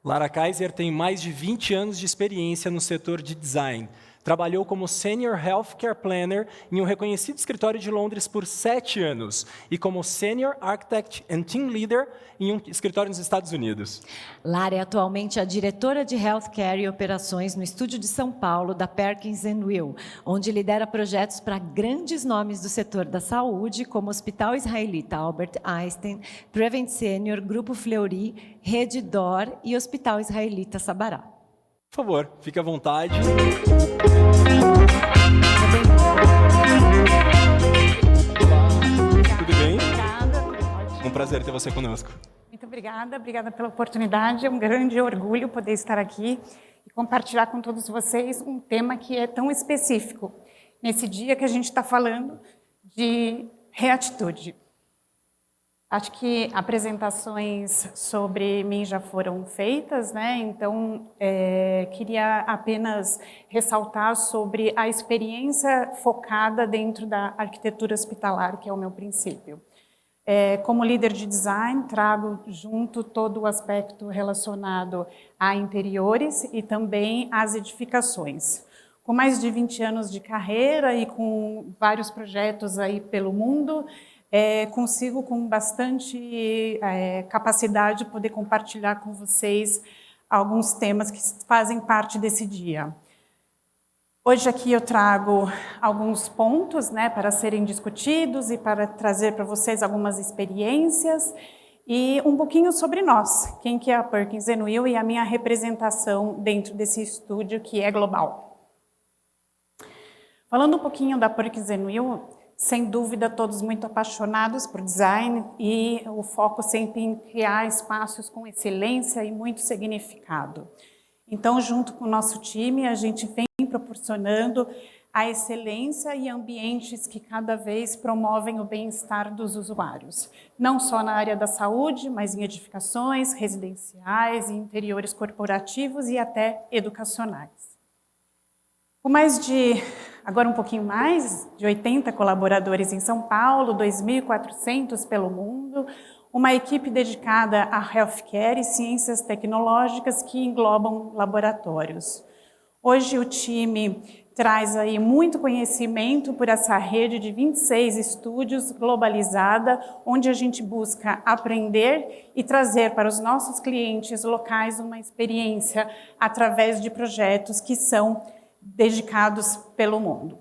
Lara Kaiser tem mais de 20 anos de experiência no setor de design. Trabalhou como Senior Healthcare Planner em um reconhecido escritório de Londres por 7 anos e como Senior Architect and Team Leader em um escritório nos Estados Unidos. Lara é atualmente a diretora de Healthcare e Operações no estúdio de São Paulo, da Perkins Will, onde lidera projetos para grandes nomes do setor da saúde, como Hospital Israelita Albert Einstein, Prevent Senior, Grupo Fleury, Rede D'Or e Hospital Israelita Sabará. Por favor, fique à vontade. Tudo bem? Obrigada. Um prazer ter você conosco. Muito obrigada pela oportunidade. É um grande orgulho poder estar aqui e compartilhar com todos vocês um tema que é tão específico nesse dia que a gente está falando de reatitude. Acho que apresentações sobre mim já foram feitas, né? Então, queria apenas ressaltar sobre a experiência focada dentro da arquitetura hospitalar, que é o meu princípio. Como líder de design, trago junto todo o aspecto relacionado a interiores e também às edificações. Com mais de 20 anos de carreira e com vários projetos aí pelo mundo, consigo com bastante capacidade poder compartilhar com vocês alguns temas que fazem parte desse dia. Hoje aqui eu trago alguns pontos, né, para serem discutidos e para trazer para vocês algumas experiências e um pouquinho sobre nós, quem que é a Perkins Will e a minha representação dentro desse estúdio que é global. Falando um pouquinho da Perkins Will, sem dúvida todos muito apaixonados por design e o foco sempre em criar espaços com excelência e muito significado. Então, junto com o nosso time, a gente vem proporcionando a excelência e ambientes que cada vez promovem o bem-estar dos usuários. Não só na área da saúde, mas em edificações, residenciais, interiores corporativos e até educacionais. Com mais de, agora um pouquinho mais, de 80 colaboradores em São Paulo, 2.400 pelo mundo, uma equipe dedicada a healthcare e ciências tecnológicas que englobam laboratórios. Hoje o time traz aí muito conhecimento por essa rede de 26 estúdios globalizada, onde a gente busca aprender e trazer para os nossos clientes locais uma experiência através de projetos que são dedicados pelo mundo.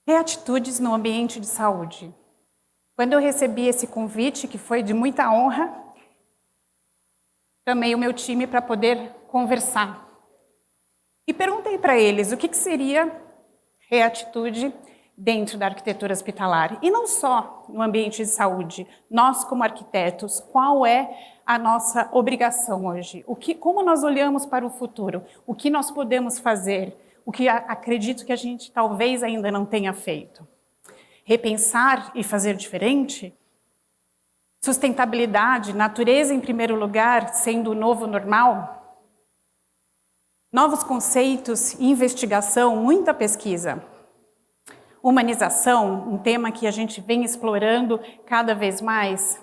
Reatitudes no ambiente de saúde. Quando eu recebi esse convite, que foi de muita honra, chamei o meu time para poder conversar. E perguntei para eles o que seria reatitude dentro da arquitetura hospitalar. E não só no ambiente de saúde. Nós, como arquitetos, qual é a nossa obrigação hoje? Como nós olhamos para o futuro? O que nós podemos fazer? O que acredito que a gente talvez ainda não tenha feito? Repensar e fazer diferente? Sustentabilidade, natureza em primeiro lugar, sendo o novo normal? Novos conceitos, investigação, muita pesquisa. Humanização, um tema que a gente vem explorando cada vez mais.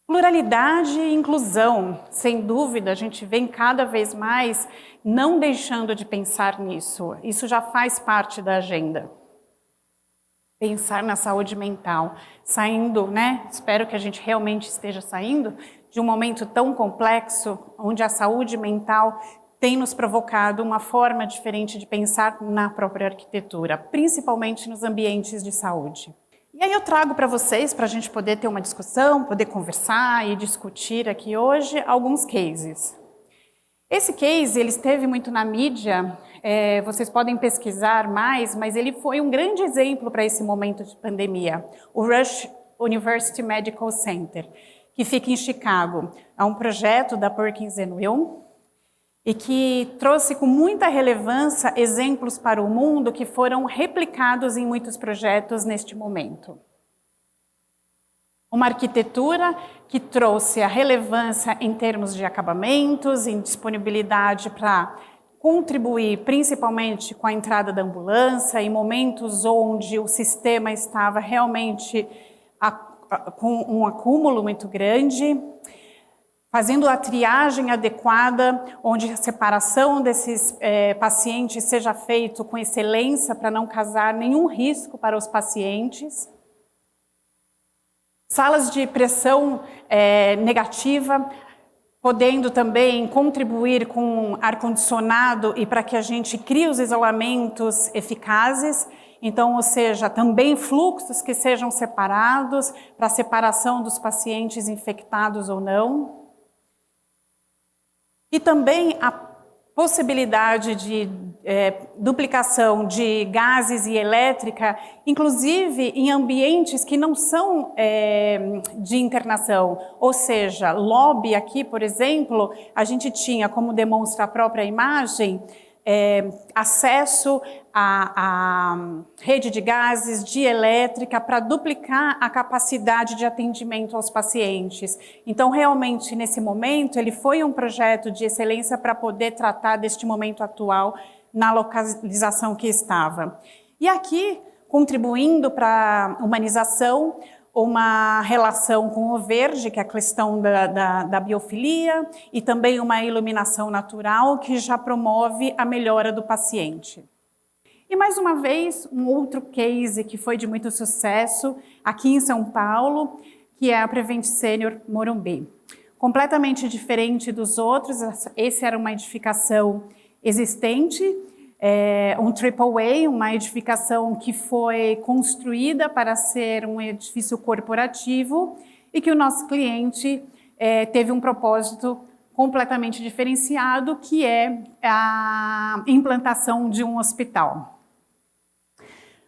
Pluralidade e inclusão, sem dúvida, a gente vem cada vez mais não deixando de pensar nisso. Isso já faz parte da agenda. Pensar na saúde mental, saindo, né? Espero que a gente realmente esteja saindo de um momento tão complexo, onde a saúde mental tem nos provocado uma forma diferente de pensar na própria arquitetura, principalmente nos ambientes de saúde. E aí eu trago para vocês, para a gente poder ter uma discussão, poder conversar e discutir aqui hoje, alguns cases. Esse case, ele esteve muito na mídia, vocês podem pesquisar mais, mas ele foi um grande exemplo para esse momento de pandemia. O Rush University Medical Center, que fica em Chicago. É um projeto da Perkins Will e que trouxe com muita relevância exemplos para o mundo que foram replicados em muitos projetos neste momento. Uma arquitetura que trouxe a relevância em termos de acabamentos, em disponibilidade para contribuir principalmente com a entrada da ambulância, em momentos onde o sistema estava realmente com um acúmulo muito grande. fazendo a triagem adequada, onde a separação desses pacientes seja feita com excelência para não causar nenhum risco para os pacientes. Salas de pressão negativa, podendo também contribuir com ar-condicionado e para que a gente crie os isolamentos eficazes. Então, ou seja, também fluxos que sejam separados para a separação dos pacientes infectados ou não. E também a possibilidade de duplicação de gases e elétrica, inclusive em ambientes que não são de internação. Ou seja, lobby aqui, por exemplo, a gente tinha, como demonstra a própria imagem, acesso à rede de gases, de elétrica, para duplicar a capacidade de atendimento aos pacientes. Então, realmente, nesse momento, ele foi um projeto de excelência para poder tratar deste momento atual na localização que estava. E aqui, contribuindo para a humanização, uma relação com o verde, que é a questão da biofilia, e também uma iluminação natural que já promove a melhora do paciente. E mais uma vez, um outro case que foi de muito sucesso aqui em São Paulo, que é a Prevent Senior Morumbi. Completamente diferente dos outros, esse era uma edificação existente, um AAA, uma edificação que foi construída para ser um edifício corporativo e que o nosso cliente teve um propósito completamente diferenciado, que é a implantação de um hospital.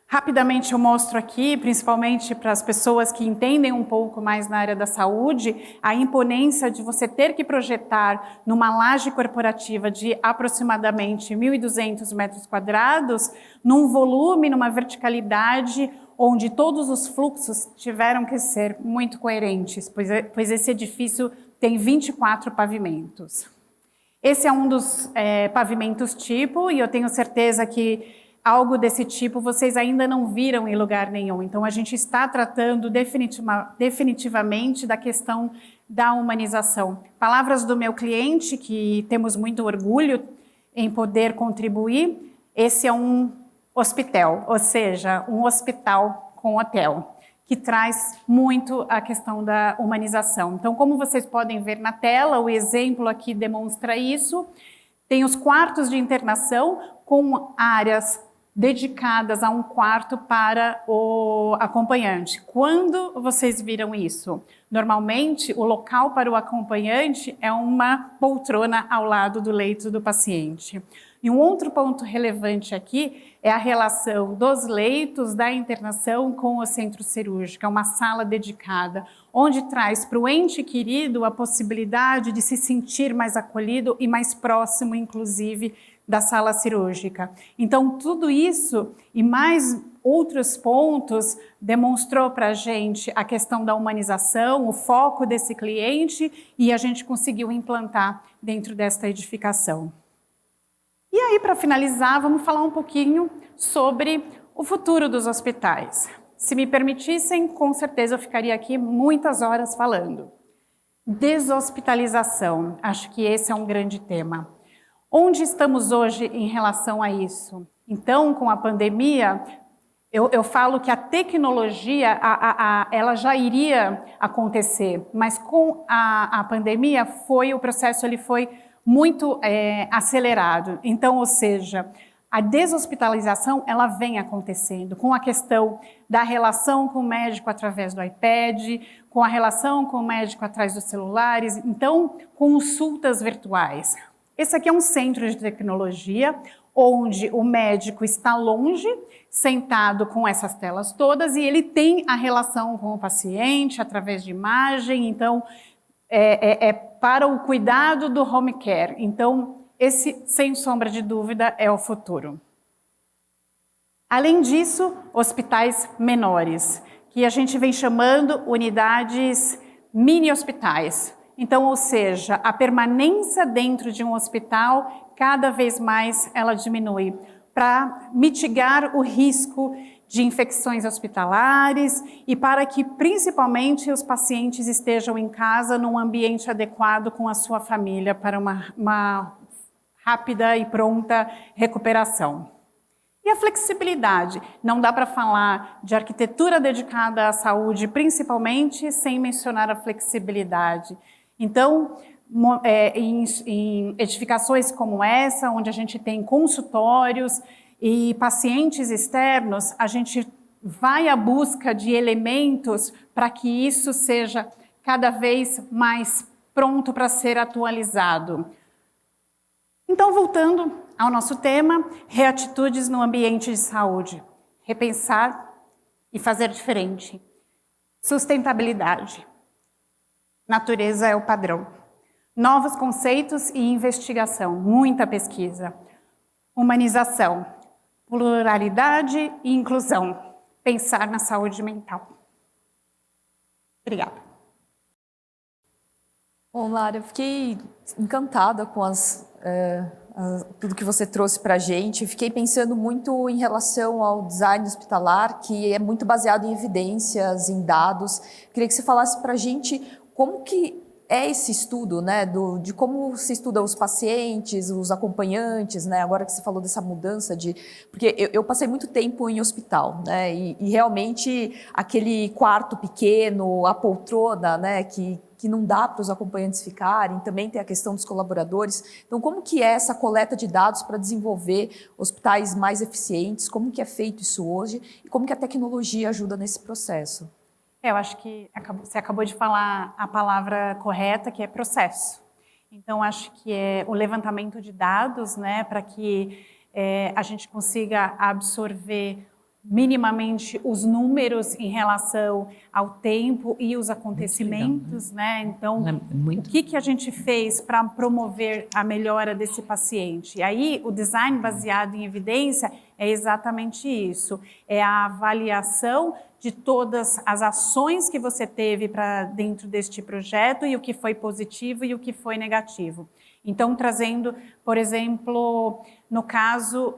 Rapidamente eu mostro aqui, principalmente para as pessoas que entendem um pouco mais na área da saúde, a imponência de você ter que projetar numa laje corporativa de aproximadamente 1.200 metros quadrados, num volume, numa verticalidade, onde todos os fluxos tiveram que ser muito coerentes, pois esse edifício tem 24 pavimentos. Esse é um dos pavimentos tipo, e eu tenho certeza que algo desse tipo vocês ainda não viram em lugar nenhum. Então, a gente está tratando definitivamente da questão da humanização. Palavras do meu cliente, que temos muito orgulho em poder contribuir, esse é um hospital, ou seja, um hospital com hotel, que traz muito a questão da humanização. Então, como vocês podem ver na tela, o exemplo aqui demonstra isso. Tem os quartos de internação com áreas dedicadas a um quarto para o acompanhante. Quando vocês viram isso? Normalmente, o local para o acompanhante é uma poltrona ao lado do leito do paciente. E um outro ponto relevante aqui é a relação dos leitos da internação com o centro cirúrgico, é uma sala dedicada, onde traz para o ente querido a possibilidade de se sentir mais acolhido e mais próximo, inclusive, da sala cirúrgica. Então, tudo isso e mais outros pontos demonstrou para a gente a questão da humanização, o foco desse cliente, e a gente conseguiu implantar dentro desta edificação. E aí, para finalizar, vamos falar um pouquinho sobre o futuro dos hospitais. Se me permitissem, com certeza eu ficaria aqui muitas horas falando. Deshospitalização, acho que esse é um grande tema. Onde estamos hoje em relação a isso? Então, com a pandemia, eu falo que a tecnologia ela já iria acontecer, mas com a pandemia o processo ele foi muito acelerado. Então, ou seja, a deshospitalização ela vem acontecendo com a questão da relação com o médico através do iPad, com a relação com o médico atrás dos celulares, então consultas virtuais. Esse aqui é um centro de tecnologia, onde o médico está longe, sentado com essas telas todas, e ele tem a relação com o paciente através de imagem, então é para o cuidado do home care. Então, esse, sem sombra de dúvida, é o futuro. Além disso, hospitais menores, que a gente vem chamando unidades mini-hospitais. Então, ou seja, a permanência dentro de um hospital, cada vez mais ela diminui, para mitigar o risco de infecções hospitalares e para que, principalmente, os pacientes estejam em casa num ambiente adequado com a sua família para uma rápida e pronta recuperação. E a flexibilidade? Não dá para falar de arquitetura dedicada à saúde, principalmente, sem mencionar a flexibilidade. Então, em edificações como essa, onde a gente tem consultórios e pacientes externos, a gente vai à busca de elementos para que isso seja cada vez mais pronto para ser atualizado. Então, voltando ao nosso tema, reatitudes no ambiente de saúde. Repensar e fazer diferente. Sustentabilidade. Natureza é o padrão. Novos conceitos e investigação, muita pesquisa. Humanização, pluralidade e inclusão. Pensar na saúde mental. Obrigada. Bom, Lara, eu fiquei encantada com tudo que você trouxe para a gente. Fiquei pensando muito em relação ao design hospitalar, que é muito baseado em evidências, em dados. Queria que você falasse para a gente como que é esse estudo, né, de como se estuda os pacientes, os acompanhantes, né, agora que você falou dessa mudança porque eu passei muito tempo em hospital, né, e realmente aquele quarto pequeno, a poltrona, né, que não dá para os acompanhantes ficarem, também tem a questão dos colaboradores. Então, como que é essa coleta de dados para desenvolver hospitais mais eficientes? Como que é feito isso hoje? E como que a tecnologia ajuda nesse processo? Eu acho que você acabou de falar a palavra correta, que é processo. Então, acho que é o levantamento de dados, né, para que a gente consiga absorver minimamente os números em relação ao tempo e os acontecimentos, né? Então, o que a gente fez para promover a melhora desse paciente? E aí, o design baseado em evidência é exatamente isso. É a avaliação de todas as ações que você teve para dentro deste projeto e o que foi positivo e o que foi negativo. Então, trazendo, por exemplo, no caso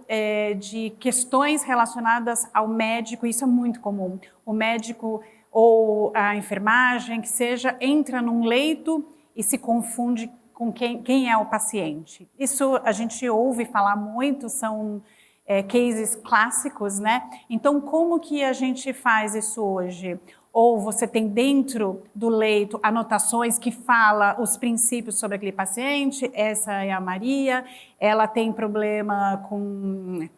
de questões relacionadas ao médico, isso é muito comum. O médico ou a enfermagem, que seja, entra num leito e se confunde com quem é o paciente. Isso a gente ouve falar muito, são cases clássicos, né? Então, como que a gente faz isso hoje? Ou você tem dentro do leito anotações que falam os princípios sobre aquele paciente, essa é a Maria, ela tem problema com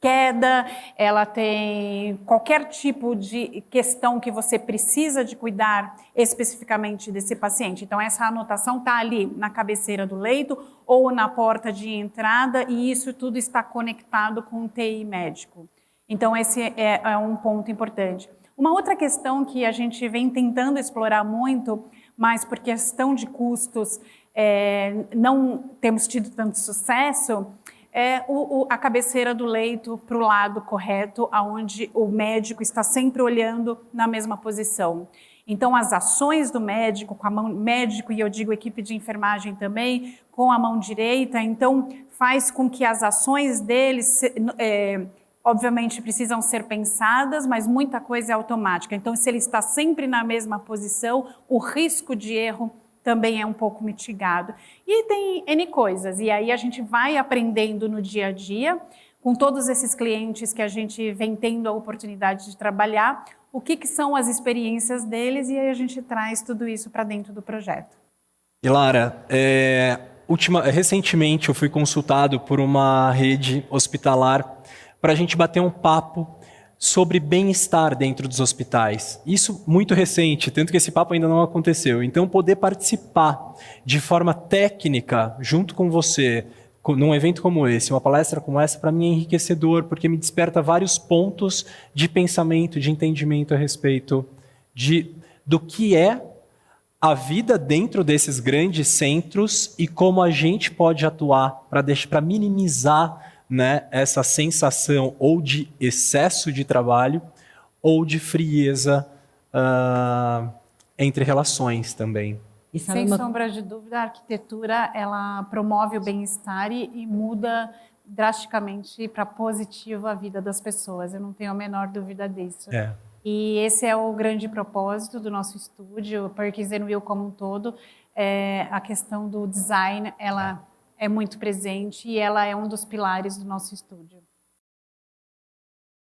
queda, ela tem qualquer tipo de questão que você precisa de cuidar especificamente desse paciente. Então, essa anotação está ali na cabeceira do leito ou na porta de entrada e isso tudo está conectado com o TI médico. Então, esse é um ponto importante. Uma outra questão que a gente vem tentando explorar muito, mas por questão de custos não temos tido tanto sucesso, é a cabeceira do leito para o lado correto, onde o médico está sempre olhando na mesma posição. Então, as ações do médico, com a mão médico, e eu digo equipe de enfermagem também, com a mão direita, então faz com que as ações deles obviamente precisam ser pensadas, mas muita coisa é automática. Então, se ele está sempre na mesma posição, o risco de erro também é um pouco mitigado. E tem N coisas, e aí a gente vai aprendendo no dia a dia, com todos esses clientes que a gente vem tendo a oportunidade de trabalhar, o que são as experiências deles, e aí a gente traz tudo isso para dentro do projeto. E Lara, recentemente eu fui consultado por uma rede hospitalar para a gente bater um papo sobre bem-estar dentro dos hospitais. Isso muito recente, tanto que esse papo ainda não aconteceu. Então, poder participar de forma técnica, junto com você, num evento como esse, uma palestra como essa, para mim é enriquecedor, porque me desperta vários pontos de pensamento, de entendimento a respeito do que é a vida dentro desses grandes centros e como a gente pode atuar para minimizar, né, essa sensação ou de excesso de trabalho ou de frieza entre relações também. E sem sombra de dúvida, a arquitetura ela promove o bem-estar e muda drasticamente para positivo a vida das pessoas. Eu não tenho a menor dúvida disso. É. E esse é o grande propósito do nosso estúdio, o Perkins & Will como um todo. A questão do design, ela é muito presente e ela é um dos pilares do nosso estúdio.